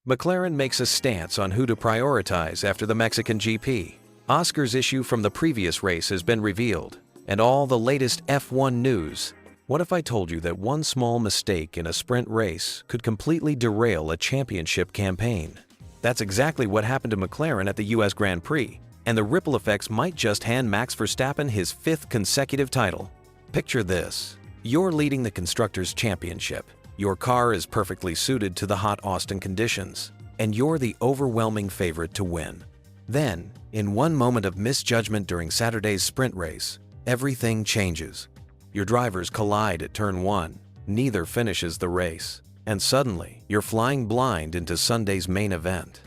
McLaren makes a stance on who to prioritize after the Mexican GP. Oscar's issue from the previous race has been revealed, and all the latest F1 news. What if I told you that one small mistake in a sprint race could completely derail a championship campaign? That's exactly what happened to McLaren at the US Grand Prix, and the ripple effects might just hand Max Verstappen his 5th consecutive title. Picture this. You're leading the Constructors' Championship. Your car is perfectly suited to the hot Austin conditions, and you're the overwhelming favorite to win. Then, in one moment of misjudgment during Saturday's sprint race, everything changes. Your drivers collide at turn 1, neither finishes the race, and suddenly you're flying blind into Sunday's main event.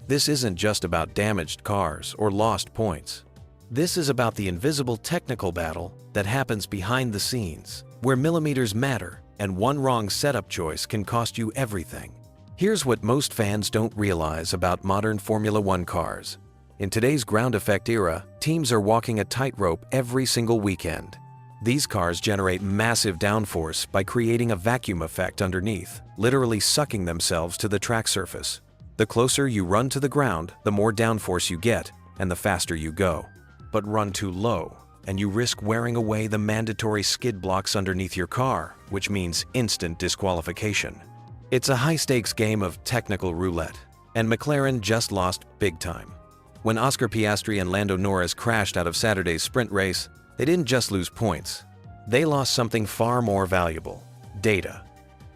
This isn't just about damaged cars or lost points. This is about the invisible technical battle that happens behind the scenes, where millimeters matter and one wrong setup choice can cost you everything. Here's what most fans don't realize about modern Formula One cars. In today's ground effect era, teams are walking a tightrope every single weekend. These cars generate massive downforce by creating a vacuum effect underneath, literally sucking themselves to the track surface. The closer you run to the ground, the more downforce you get, and the faster you go. But run too low, and you risk wearing away the mandatory skid blocks underneath your car, which means instant disqualification. It's a high-stakes game of technical roulette, and McLaren just lost big time. When Oscar Piastri and Lando Norris crashed out of Saturday's sprint race, they didn't just lose points. They lost something far more valuable: data.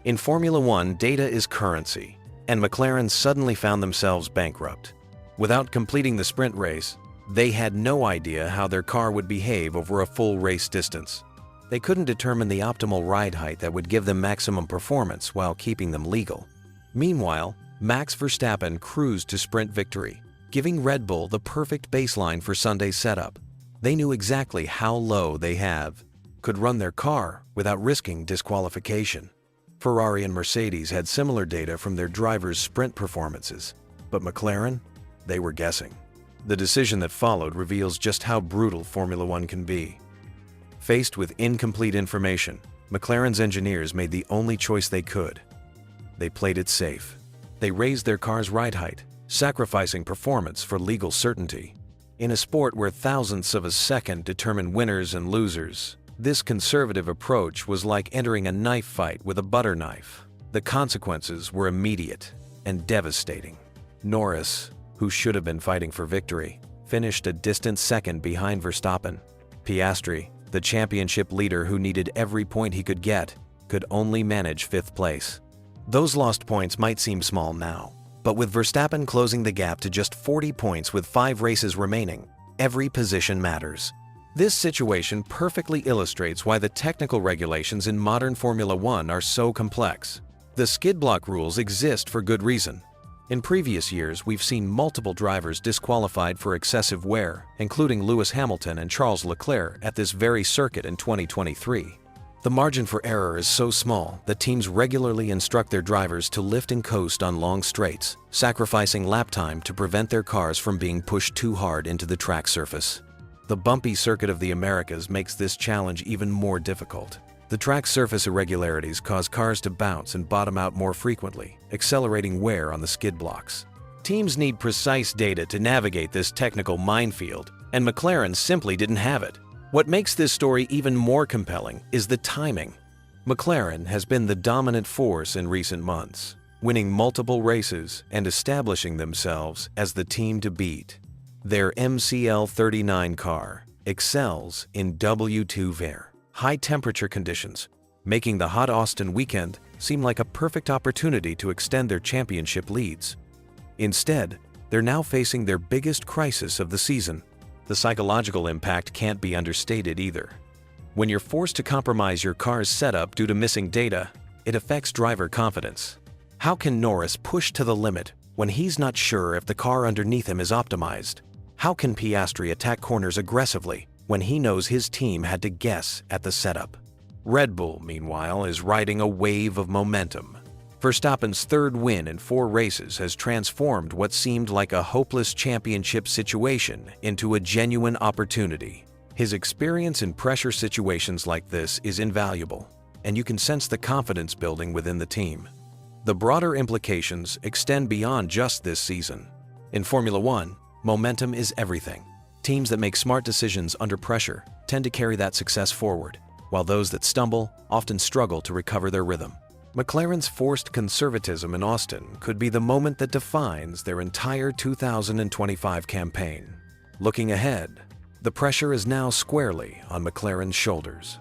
In Formula One, data is currency, and McLaren suddenly found themselves bankrupt. Without completing the sprint race, they had no idea how their car would behave over a full race distance. They couldn't determine the optimal ride height that would give them maximum performance while keeping them legal. Meanwhile, Max Verstappen cruised to sprint victory, giving Red Bull the perfect baseline for Sunday's setup. They knew exactly how low they could run their car without risking disqualification. Ferrari and Mercedes had similar data from their drivers' sprint performances, but McLaren, they were guessing. The decision that followed reveals just how brutal Formula One can be. Faced with incomplete information, McLaren's engineers made the only choice they could. They played it safe. They raised their car's ride height, sacrificing performance for legal certainty. In a sport where thousandths of a second determine winners and losers, this conservative approach was like entering a knife fight with a butter knife. The consequences were immediate and devastating. Norris, who should have been fighting for victory, finished a distant second behind Verstappen. Piastri, the championship leader who needed every point he could get, could only manage 5th place. Those lost points might seem small now, but with Verstappen closing the gap to just 40 points with 5 races remaining, every position matters. This situation perfectly illustrates why the technical regulations in modern Formula One are so complex. The skid block rules exist for good reason. In previous years, we've seen multiple drivers disqualified for excessive wear, including Lewis Hamilton and Charles Leclerc at this very circuit in 2023. The margin for error is so small that teams regularly instruct their drivers to lift and coast on long straights, sacrificing lap time to prevent their cars from being pushed too hard into the track surface. The bumpy circuit of the Americas makes this challenge even more difficult. The track surface irregularities cause cars to bounce and bottom out more frequently, accelerating wear on the skid blocks. Teams need precise data to navigate this technical minefield, and McLaren simply didn't have it. What makes this story even more compelling is the timing. McLaren has been the dominant force in recent months, winning multiple races and establishing themselves as the team to beat. Their MCL39 car excels in W2 high-temperature conditions, making the hot Austin weekend seem like a perfect opportunity to extend their championship leads. Instead, they're now facing their biggest crisis of the season. The psychological impact can't be understated either. When you're forced to compromise your car's setup due to missing data, it affects driver confidence. How can Norris push to the limit when he's not sure if the car underneath him is optimized? How can Piastri attack corners aggressively when he knows his team had to guess at the setup? Red Bull, meanwhile, is riding a wave of momentum. Verstappen's 3rd win in 4 races has transformed what seemed like a hopeless championship situation into a genuine opportunity. His experience in pressure situations like this is invaluable, and you can sense the confidence building within the team. The broader implications extend beyond just this season. In Formula One, momentum is everything. Teams that make smart decisions under pressure tend to carry that success forward, while those that stumble often struggle to recover their rhythm. McLaren's forced conservatism in Austin could be the moment that defines their entire 2025 campaign. Looking ahead, the pressure is now squarely on McLaren's shoulders.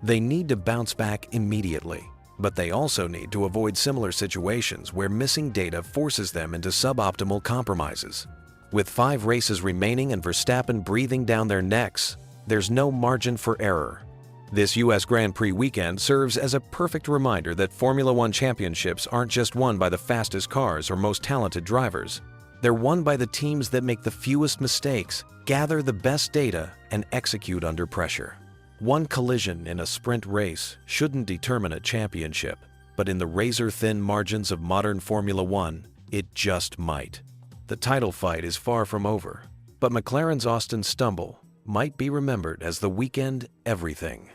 They need to bounce back immediately, but they also need to avoid similar situations where missing data forces them into suboptimal compromises. With 5 races remaining and Verstappen breathing down their necks, there's no margin for error. This U.S. Grand Prix weekend serves as a perfect reminder that Formula One championships aren't just won by the fastest cars or most talented drivers. They're won by the teams that make the fewest mistakes, gather the best data, and execute under pressure. One collision in a sprint race shouldn't determine a championship, but in the razor-thin margins of modern Formula One, it just might. The title fight is far from over, but McLaren's Austin stumble might be remembered as the weekend everything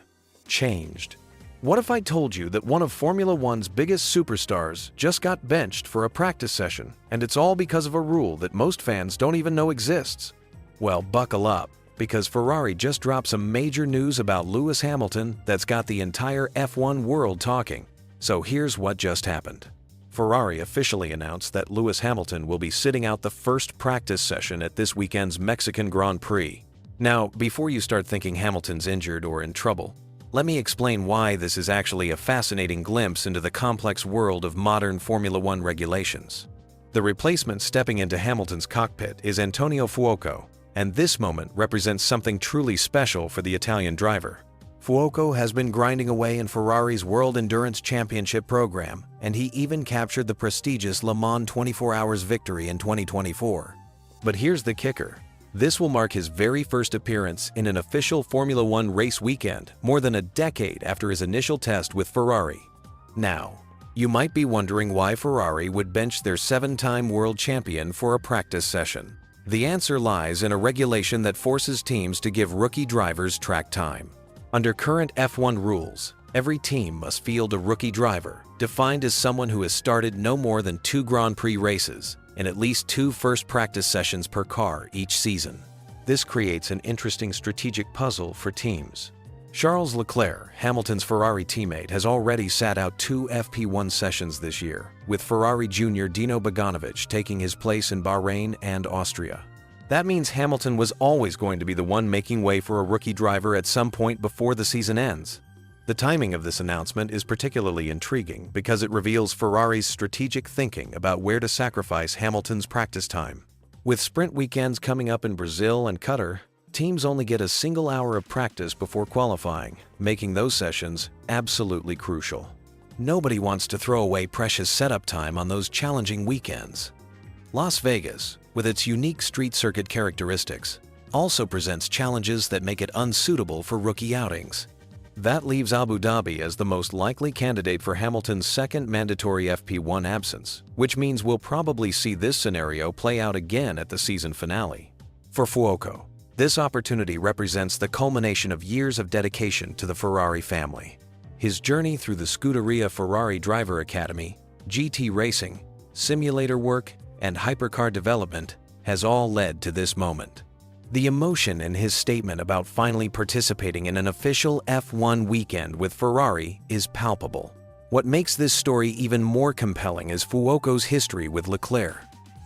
changed. What if I told you that one of Formula One's biggest superstars just got benched for a practice session, and it's all because of a rule that most fans don't even know exists? Well, buckle up, because Ferrari just dropped some major news about Lewis Hamilton that's got the entire F1 world talking. So here's what just happened. Ferrari officially announced that Lewis Hamilton will be sitting out the first practice session at this weekend's Mexican Grand Prix. Now, before you start thinking Hamilton's injured or in trouble, let me explain why this is actually a fascinating glimpse into the complex world of modern Formula One regulations. The replacement stepping into Hamilton's cockpit is Antonio Fuoco, and this moment represents something truly special for the Italian driver. Fuoco has been grinding away in Ferrari's World Endurance Championship program, and he even captured the prestigious Le Mans 24 Hours victory in 2024. But here's the kicker. This will mark his very first appearance in an official Formula One race weekend, more than a decade after his initial test with Ferrari. Now, you might be wondering why Ferrari would bench their 7-time world champion for a practice session. The answer lies in a regulation that forces teams to give rookie drivers track time. Under current F1 rules, every team must field a rookie driver, defined as someone who has started no more than 2 Grand Prix races and at least 2 first practice sessions per car each season. This creates an interesting strategic puzzle for teams. Charles Leclerc, Hamilton's Ferrari teammate, has already sat out 2 FP1 sessions this year, with Ferrari junior Dino Bogdanovic taking his place in Bahrain and Austria. That means Hamilton was always going to be the one making way for a rookie driver at some point before the season ends. The timing of this announcement is particularly intriguing because it reveals Ferrari's strategic thinking about where to sacrifice Hamilton's practice time. With sprint weekends coming up in Brazil and Qatar, teams only get a single hour of practice before qualifying, making those sessions absolutely crucial. Nobody wants to throw away precious setup time on those challenging weekends. Las Vegas, with its unique street circuit characteristics, also presents challenges that make it unsuitable for rookie outings. That leaves Abu Dhabi as the most likely candidate for Hamilton's second mandatory FP1 absence, which means we'll probably see this scenario play out again at the season finale. For Fuoco, this opportunity represents the culmination of years of dedication to the Ferrari family. His journey through the Scuderia Ferrari Driver Academy, GT racing, simulator work, and hypercar development has all led to this moment. The emotion in his statement about finally participating in an official F1 weekend with Ferrari is palpable. What makes this story even more compelling is Fuoco's history with Leclerc.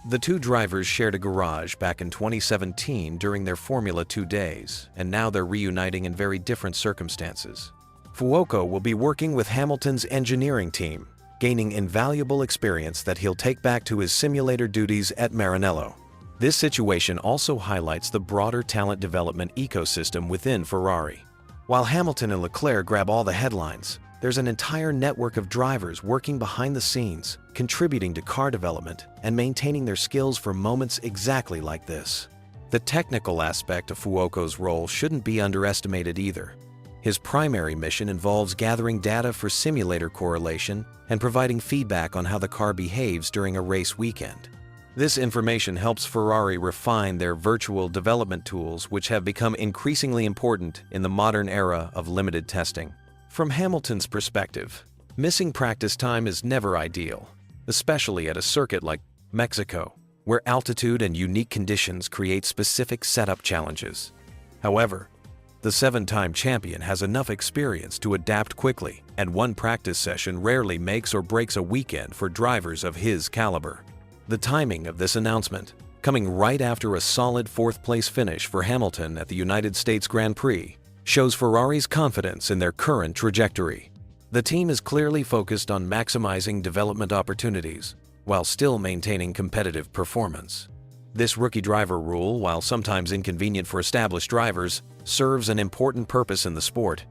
The two drivers shared a garage back in 2017 during their Formula 2 days, and now they're reuniting in very different circumstances. Fuoco will be working with Hamilton's engineering team, gaining invaluable experience that he'll take back to his simulator duties at Maranello. This situation also highlights the broader talent development ecosystem within Ferrari. While Hamilton and Leclerc grab all the headlines, there's an entire network of drivers working behind the scenes, contributing to car development and maintaining their skills for moments exactly like this. The technical aspect of Fuoco's role shouldn't be underestimated either. His primary mission involves gathering data for simulator correlation and providing feedback on how the car behaves during a race weekend. This information helps Ferrari refine their virtual development tools, which have become increasingly important in the modern era of limited testing. From Hamilton's perspective, missing practice time is never ideal. especially at a circuit like Mexico, where altitude and unique conditions create specific setup challenges. However, the 7-time champion has enough experience to adapt quickly, and one practice session rarely makes or breaks a weekend for drivers of his caliber. The timing of this announcement, coming right after a solid 4th-place finish for Hamilton at the United States Grand Prix, shows Ferrari's confidence in their current trajectory. The team is clearly focused on maximizing development opportunities while still maintaining competitive performance. This rookie driver rule, while sometimes inconvenient for established drivers, serves an important purpose in the sport.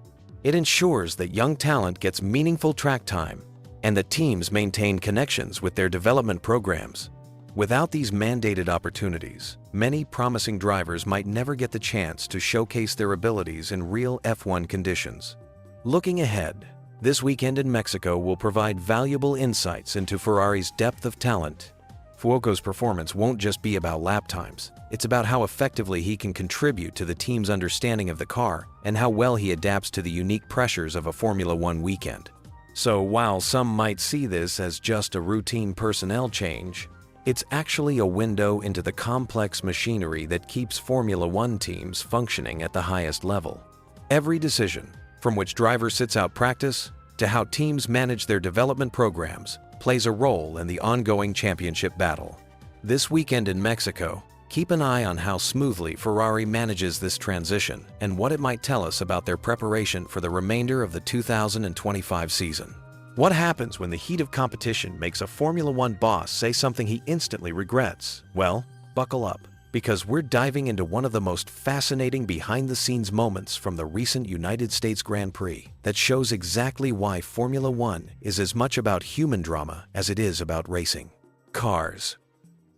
It ensures that young talent gets meaningful track time and that teams maintain connections with their development programs. Without these mandated opportunities, many promising drivers might never get the chance to showcase their abilities in real F1 conditions. Looking ahead, this weekend in Mexico will provide valuable insights into Ferrari's depth of talent. Fuoco's performance won't just be about lap times. It's about how effectively he can contribute to the team's understanding of the car and how well he adapts to the unique pressures of a Formula One weekend. So while some might see this as just a routine personnel change, it's actually a window into the complex machinery that keeps Formula One teams functioning at the highest level. Every decision, from which driver sits out practice to how teams manage their development programs, plays a role in the ongoing championship battle. This weekend in Mexico, keep an eye on how smoothly Ferrari manages this transition and what it might tell us about their preparation for the remainder of the 2025 season. What happens when the heat of competition makes a Formula One boss say something he instantly regrets? Well, buckle up, because we're diving into one of the most fascinating behind-the-scenes moments from the recent United States Grand Prix that shows exactly why Formula One is as much about human drama as it is about racing. Cars.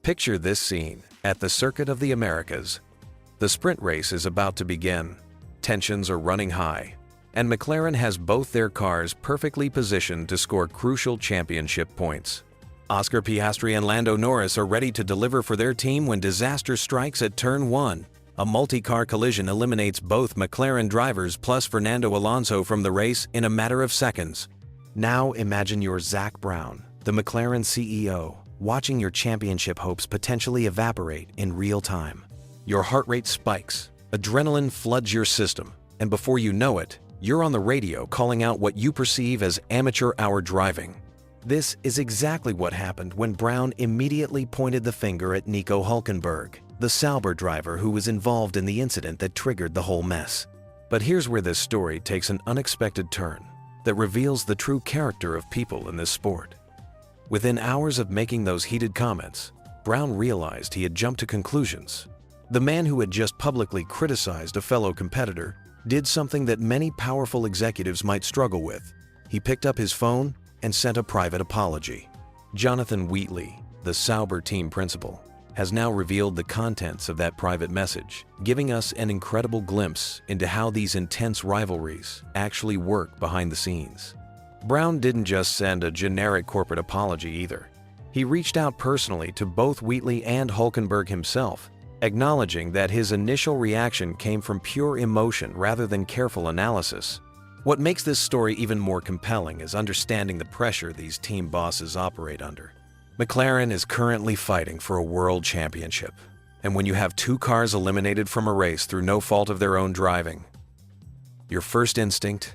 Picture this scene at the Circuit of the Americas. The sprint race is about to begin. Tensions are running high, and McLaren has both their cars perfectly positioned to score crucial championship points. Oscar Piastri and Lando Norris are ready to deliver for their team when disaster strikes at Turn 1. A multi-car collision eliminates both McLaren drivers plus Fernando Alonso from the race in a matter of seconds. Now imagine you're Zak Brown, the McLaren CEO, watching your championship hopes potentially evaporate in real time. Your heart rate spikes, adrenaline floods your system, and before you know it, you're on the radio calling out what you perceive as amateur hour driving. This is exactly what happened when Brown immediately pointed the finger at Nico Hülkenberg, the Sauber driver who was involved in the incident that triggered the whole mess. But here's where this story takes an unexpected turn that reveals the true character of people in this sport. Within hours of making those heated comments, Brown realized he had jumped to conclusions. The man who had just publicly criticized a fellow competitor did something that many powerful executives might struggle with. He picked up his phone and sent a private apology. Jonathan Wheatley, the Sauber team principal, has now revealed the contents of that private message, giving us an incredible glimpse into how these intense rivalries actually work behind the scenes. Brown didn't just send a generic corporate apology either. He reached out personally to both Wheatley and Hülkenberg himself, acknowledging that his initial reaction came from pure emotion rather than careful analysis. What makes this story even more compelling is understanding the pressure these team bosses operate under. McLaren is currently fighting for a world championship, and when you have two cars eliminated from a race through no fault of their own driving, your first instinct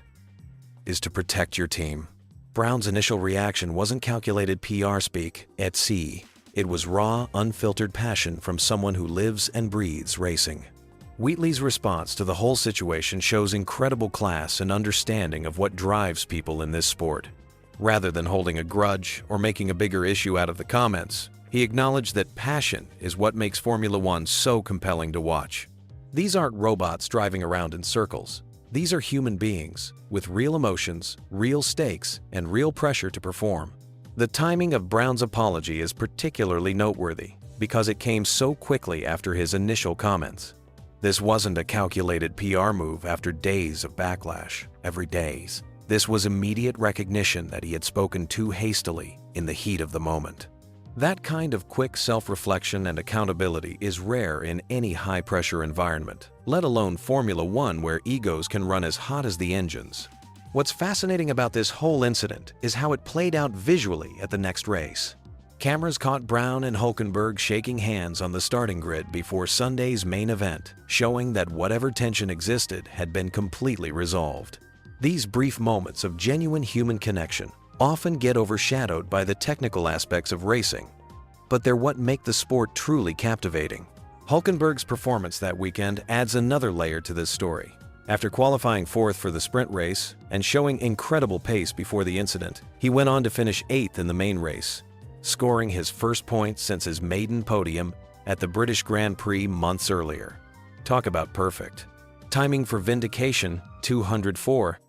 is to protect your team. Brown's initial reaction wasn't calculated PR speak at sea. It was raw, unfiltered passion from someone who lives and breathes racing. Wheatley's response to the whole situation shows incredible class and understanding of what drives people in this sport. Rather than holding a grudge or making a bigger issue out of the comments, he acknowledged that passion is what makes Formula One so compelling to watch. These aren't robots driving around in circles. These are human beings with real emotions, real stakes, and real pressure to perform. The timing of Brown's apology is particularly noteworthy because it came so quickly after his initial comments. This wasn't a calculated PR move after days of backlash. This was immediate recognition that he had spoken too hastily in the heat of the moment. That kind of quick self-reflection and accountability is rare in any high-pressure environment, let alone Formula One where egos can run as hot as the engines. What's fascinating about this whole incident is how it played out visually at the next race. Cameras caught Brown and Hülkenberg shaking hands on the starting grid before Sunday's main event, showing that whatever tension existed had been completely resolved. These brief moments of genuine human connection often get overshadowed by the technical aspects of racing, but they're what make the sport truly captivating. Hülkenberg's performance that weekend adds another layer to this story. After qualifying fourth for the sprint race and showing incredible pace before the incident, he went on to finish 8th in the main race, scoring his first points since his maiden podium at the British Grand Prix months earlier. Talk about perfect. Timing for vindication, 204.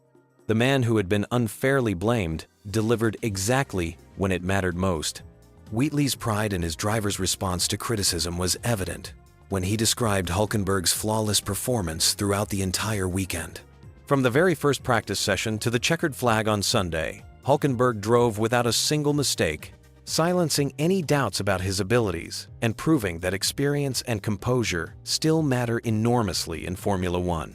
The man who had been unfairly blamed delivered exactly when it mattered most. Wheatley's pride in his driver's response to criticism was evident when he described Hülkenberg's flawless performance throughout the entire weekend. From the very first practice session to the checkered flag on Sunday, Hülkenberg drove without a single mistake, silencing any doubts about his abilities and proving that experience and composure still matter enormously in Formula One.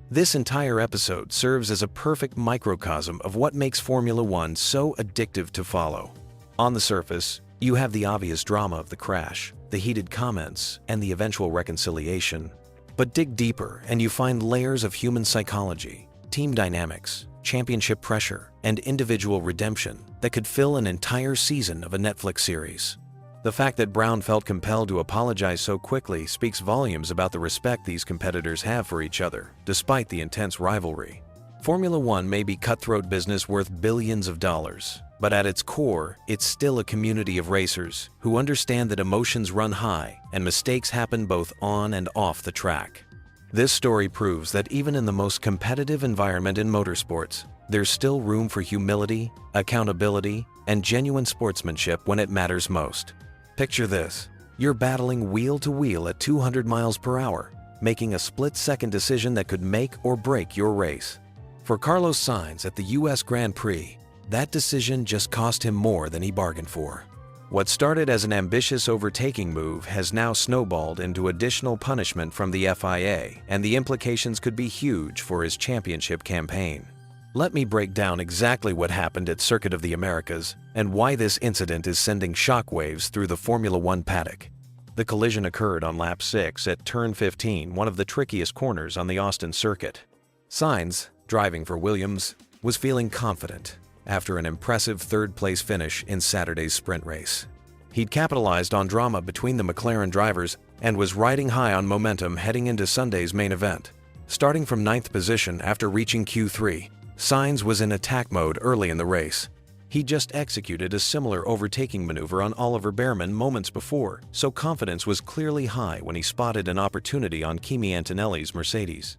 This entire episode serves as a perfect microcosm of what makes Formula One so addictive to follow. On the surface, you have the obvious drama of the crash, the heated comments, and the eventual reconciliation. But dig deeper and you find layers of human psychology, team dynamics, championship pressure, and individual redemption that could fill an entire season of a Netflix series. The fact that Brown felt compelled to apologize so quickly speaks volumes about the respect these competitors have for each other, despite the intense rivalry. Formula One may be cutthroat business worth billions of dollars, but at its core, it's still a community of racers who understand that emotions run high and mistakes happen both on and off the track. This story proves that even in the most competitive environment in motorsports, there's still room for humility, accountability, and genuine sportsmanship when it matters most. Picture this: you're battling wheel to wheel at 200 miles per hour, making a split-second decision that could make or break your race. For Carlos Sainz at the US Grand Prix, that decision just cost him more than he bargained for. What started as an ambitious overtaking move has now snowballed into additional punishment from the FIA, and the implications could be huge for his championship campaign. Let me break down exactly what happened at Circuit of the Americas and why this incident is sending shockwaves through the Formula One paddock. The collision occurred on lap 6 at turn 15, one of the trickiest corners on the Austin circuit. Sainz, driving for Williams, was feeling confident after an impressive third-place finish in Saturday's sprint race. He'd capitalized on drama between the McLaren drivers and was riding high on momentum heading into Sunday's main event. Starting from 9th position after reaching Q3, Sainz was in attack mode early in the race. He just executed a similar overtaking maneuver on Oliver Bearman moments before, so confidence was clearly high when he spotted an opportunity on Kimi Antonelli's Mercedes.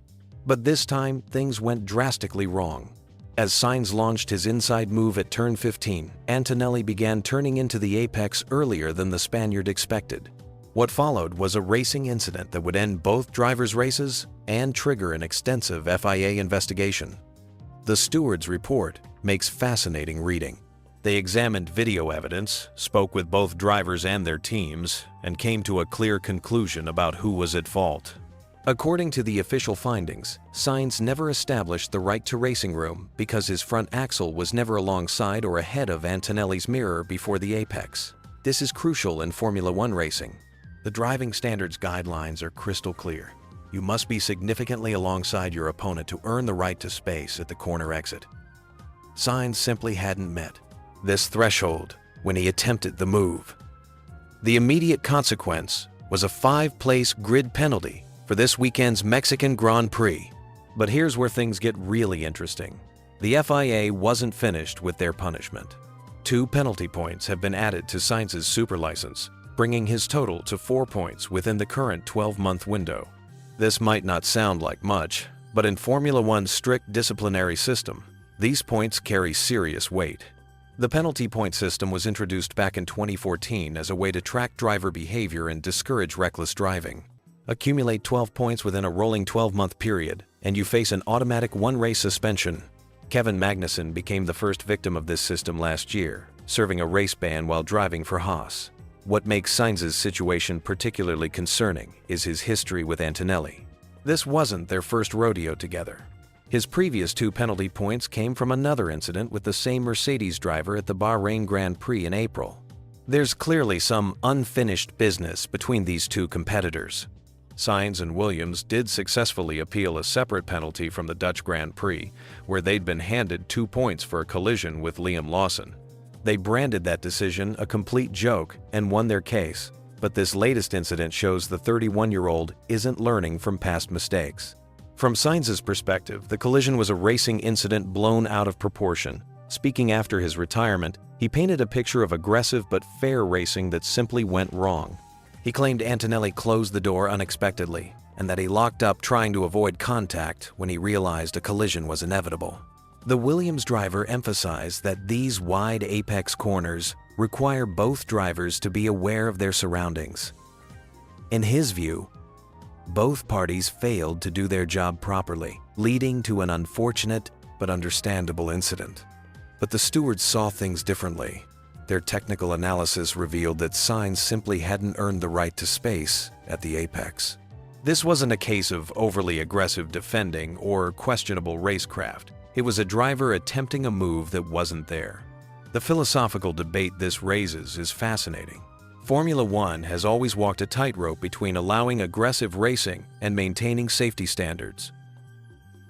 But this time, things went drastically wrong. As Sainz launched his inside move at turn 15, Antonelli began turning into the apex earlier than the Spaniard expected. What followed was a racing incident that would end both drivers' races and trigger an extensive FIA investigation. The steward's report makes fascinating reading. They examined video evidence, spoke with both drivers and their teams, and came to a clear conclusion about who was at fault. According to the official findings, Sainz never established the right to racing room because his front axle was never alongside or ahead of Antonelli's mirror before the apex. This is crucial in Formula One racing. The driving standards guidelines are crystal clear. You must be significantly alongside your opponent to earn the right to space at the corner exit. Sainz simply hadn't met this threshold when he attempted the move. The immediate consequence was a 5-place grid penalty for this weekend's Mexican Grand Prix. But here's where things get really interesting. The FIA wasn't finished with their punishment. 2 penalty points have been added to Sainz's super license, bringing his total to 4 points within the current 12-month window. This might not sound like much, but in Formula One's strict disciplinary system, these points carry serious weight. The penalty point system was introduced back in 2014 as a way to track driver behavior and discourage reckless driving. Accumulate 12 points within a rolling 12-month period, and you face an automatic 1-race suspension. Kevin Magnussen became the first victim of this system last year, serving a race ban while driving for Haas. What makes Sainz's situation particularly concerning is his history with Antonelli. This wasn't their first rodeo together. His previous 2 penalty points came from another incident with the same Mercedes driver at the Bahrain Grand Prix in April. There's clearly some unfinished business between these 2 competitors. Sainz and Williams did successfully appeal a separate penalty from the Dutch Grand Prix, where they'd been handed 2 points for a collision with Liam Lawson. They branded that decision a complete joke and won their case, but this latest incident shows the 31-year-old isn't learning from past mistakes. From Sainz's perspective, the collision was a racing incident blown out of proportion. Speaking after his retirement, he painted a picture of aggressive but fair racing that simply went wrong. He claimed Antonelli closed the door unexpectedly, and that he locked up trying to avoid contact when he realized a collision was inevitable. The Williams driver emphasized that these wide apex corners require both drivers to be aware of their surroundings. In his view, both parties failed to do their job properly, leading to an unfortunate but understandable incident. But the stewards saw things differently. Their technical analysis revealed that Sainz simply hadn't earned the right to space at the apex. This wasn't a case of overly aggressive defending or questionable racecraft. It was a driver attempting a move that wasn't there. The philosophical debate this raises is fascinating. Formula One has always walked a tightrope between allowing aggressive racing and maintaining safety standards.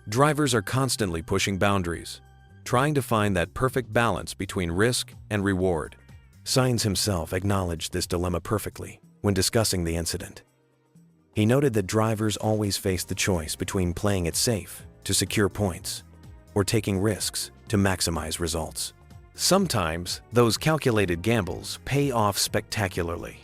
Drivers are constantly pushing boundaries, trying to find that perfect balance between risk and reward. Sainz himself acknowledged this dilemma perfectly when discussing the incident. He noted that drivers always face the choice between playing it safe to secure points or taking risks to maximize results. Sometimes, those calculated gambles pay off spectacularly.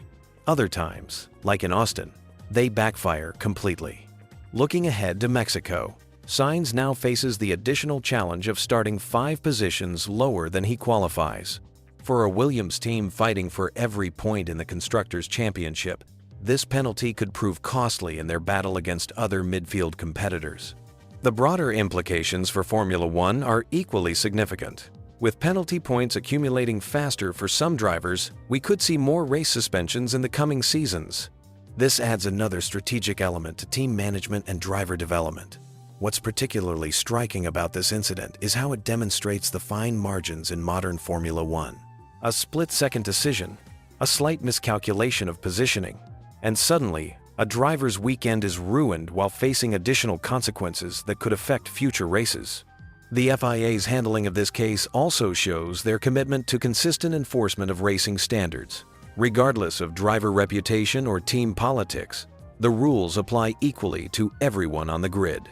Other times, like in Austin, they backfire completely. Looking ahead to Mexico, Sainz now faces the additional challenge of starting 5 positions lower than he qualifies. For a Williams team fighting for every point in the Constructors' Championship, this penalty could prove costly in their battle against other midfield competitors. The broader implications for Formula One are equally significant. With penalty points accumulating faster for some drivers, we could see more race suspensions in the coming seasons. This adds another strategic element to team management and driver development. What's particularly striking about this incident is how it demonstrates the fine margins in modern Formula One. A split-second decision, a slight miscalculation of positioning, and suddenly, a driver's weekend is ruined while facing additional consequences that could affect future races. The FIA's handling of this case also shows their commitment to consistent enforcement of racing standards. Regardless of driver reputation or team politics, the rules apply equally to everyone on the grid.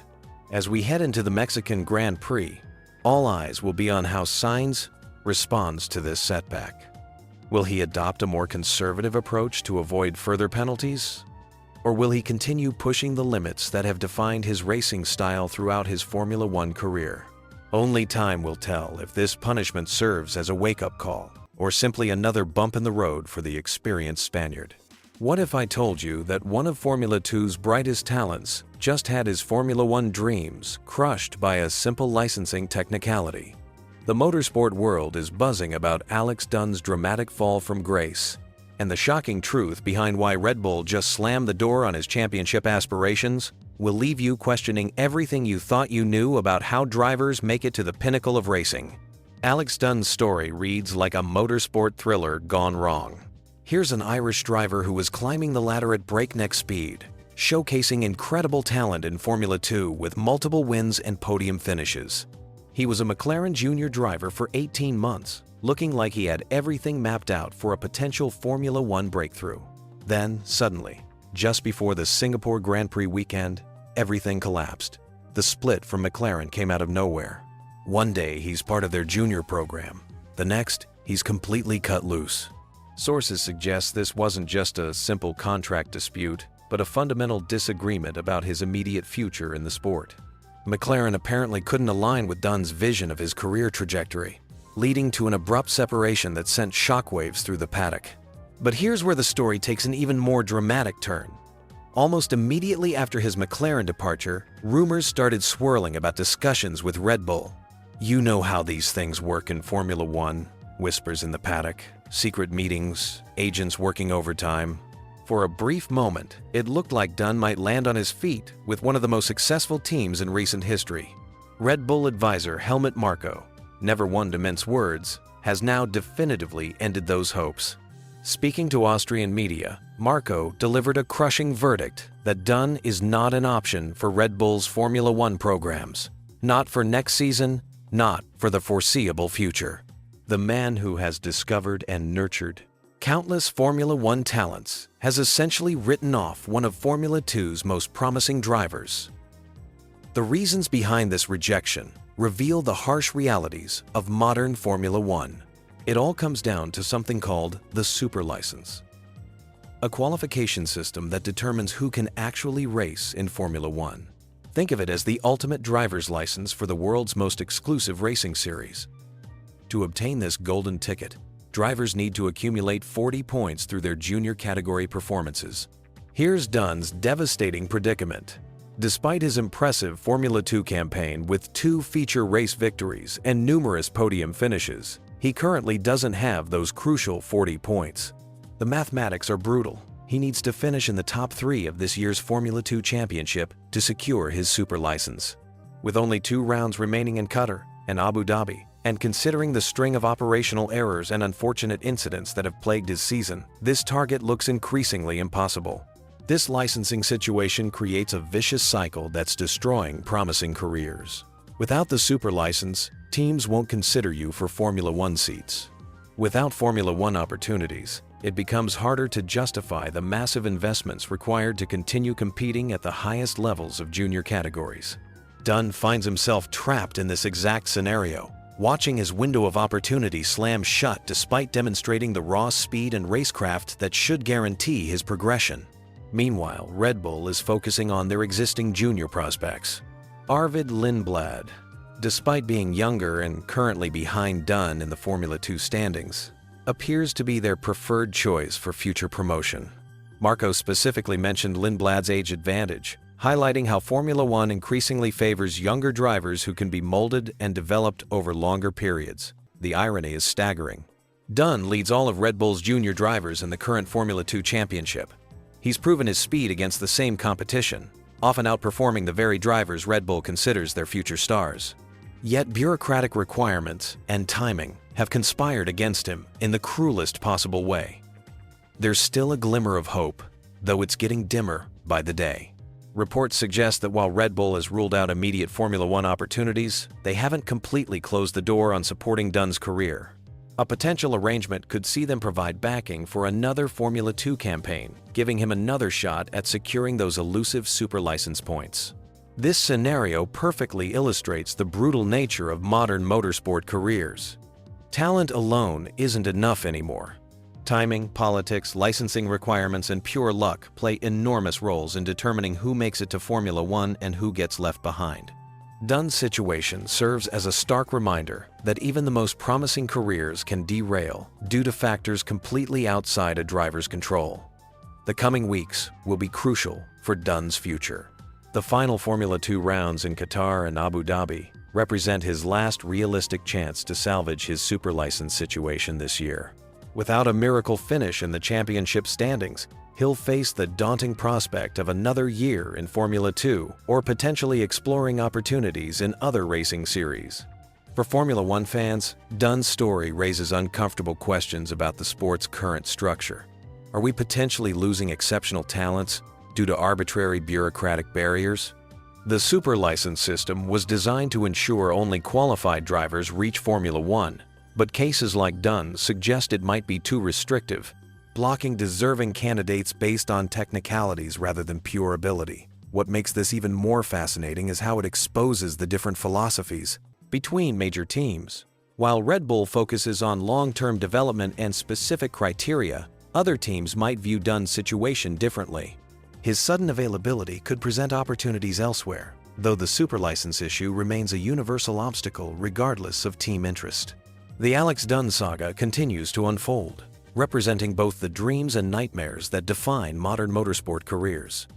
As we head into the Mexican Grand Prix, all eyes will be on how Sainz responds to this setback. Will he adopt a more conservative approach to avoid further penalties? Or will he continue pushing the limits that have defined his racing style throughout his Formula One career? Only time will tell if this punishment serves as a wake-up call or simply another bump in the road for the experienced Spaniard. What if I told you that one of Formula 2's brightest talents just had his Formula One dreams crushed by a simple licensing technicality? The motorsport world is buzzing about Alex Dunn's dramatic fall from grace, and the shocking truth behind why Red Bull just slammed the door on his championship aspirations will leave you questioning everything you thought you knew about how drivers make it to the pinnacle of racing. Alex Dunn's story reads like a motorsport thriller gone wrong. Here's an Irish driver who was climbing the ladder at breakneck speed, showcasing incredible talent in Formula 2 with multiple wins and podium finishes. He was a McLaren junior driver for 18 months, looking like he had everything mapped out for a potential Formula One breakthrough. Then, suddenly, just before the Singapore Grand Prix weekend, everything collapsed. The split from McLaren came out of nowhere. One day, he's part of their junior program. The next, he's completely cut loose. Sources suggest this wasn't just a simple contract dispute, but a fundamental disagreement about his immediate future in the sport. McLaren apparently couldn't align with Dunn's vision of his career trajectory, leading to an abrupt separation that sent shockwaves through the paddock. But here's where the story takes an even more dramatic turn. Almost immediately after his McLaren departure, rumors started swirling about discussions with Red Bull. You know how these things work in Formula One: whispers in the paddock, secret meetings, agents working overtime. For a brief moment, it looked like Dunn might land on his feet with one of the most successful teams in recent history. Red Bull advisor Helmut Marko, never one to mince words, has now definitively ended those hopes. Speaking to Austrian media, Marko delivered a crushing verdict that Dunn is not an option for Red Bull's Formula One programs. Not for next season, not for the foreseeable future. The man who has discovered and nurtured countless Formula One talents has essentially written off one of Formula Two's most promising drivers. The reasons behind this rejection reveal the harsh realities of modern Formula One. It all comes down to something called the super license, a qualification system that determines who can actually race in Formula One. Think of it as the ultimate driver's license for the world's most exclusive racing series. To obtain this golden ticket, drivers need to accumulate 40 points through their junior category performances. Here's Dunn's devastating predicament. Despite his impressive Formula 2 campaign with 2 feature race victories and numerous podium finishes, he currently doesn't have those crucial 40 points. The mathematics are brutal. He needs to finish in the top 3 of this year's Formula 2 championship to secure his super license. With only 2 rounds remaining in Qatar and Abu Dhabi, and considering the string of operational errors and unfortunate incidents that have plagued his season, this target looks increasingly impossible. This licensing situation creates a vicious cycle that's destroying promising careers. Without the super license, teams won't consider you for Formula One seats. Without Formula One opportunities, it becomes harder to justify the massive investments required to continue competing at the highest levels of junior categories. Dunn finds himself trapped in this exact scenario, watching his window of opportunity slam shut despite demonstrating the raw speed and racecraft that should guarantee his progression. Meanwhile, Red Bull is focusing on their existing junior prospects. Arvid Lindblad, despite being younger and currently behind Dunn in the Formula 2 standings, appears to be their preferred choice for future promotion. Marko specifically mentioned Lindblad's age advantage, highlighting how Formula One increasingly favors younger drivers who can be molded and developed over longer periods. The irony is staggering. Dunn leads all of Red Bull's junior drivers in the current Formula 2 championship. He's proven his speed against the same competition, often outperforming the very drivers Red Bull considers their future stars. Yet bureaucratic requirements and timing have conspired against him in the cruelest possible way. There's still a glimmer of hope, though it's getting dimmer by the day. Reports suggest that while Red Bull has ruled out immediate Formula One opportunities, they haven't completely closed the door on supporting Dunn's career. A potential arrangement could see them provide backing for another Formula 2 campaign, giving him another shot at securing those elusive super license points. This scenario perfectly illustrates the brutal nature of modern motorsport careers. Talent alone isn't enough anymore. Timing, politics, licensing requirements, and pure luck play enormous roles in determining who makes it to Formula One and who gets left behind. Dunn's situation serves as a stark reminder that even the most promising careers can derail due to factors completely outside a driver's control. The coming weeks will be crucial for Dunn's future. The final Formula 2 rounds in Qatar and Abu Dhabi represent his last realistic chance to salvage his super license situation this year. Without a miracle finish in the championship standings, he'll face the daunting prospect of another year in Formula 2 or potentially exploring opportunities in other racing series. For Formula One fans, Dunn's story raises uncomfortable questions about the sport's current structure. Are we potentially losing exceptional talents due to arbitrary bureaucratic barriers? The super license system was designed to ensure only qualified drivers reach Formula One, but cases like Dunn suggest it might be too restrictive, blocking deserving candidates based on technicalities rather than pure ability. What makes this even more fascinating is how it exposes the different philosophies between major teams. While Red Bull focuses on long-term development and specific criteria, other teams might view Dunn's situation differently. His sudden availability could present opportunities elsewhere, though the super license issue remains a universal obstacle regardless of team interest. The Alex Dunn saga continues to unfold, representing both the dreams and nightmares that define modern motorsport careers.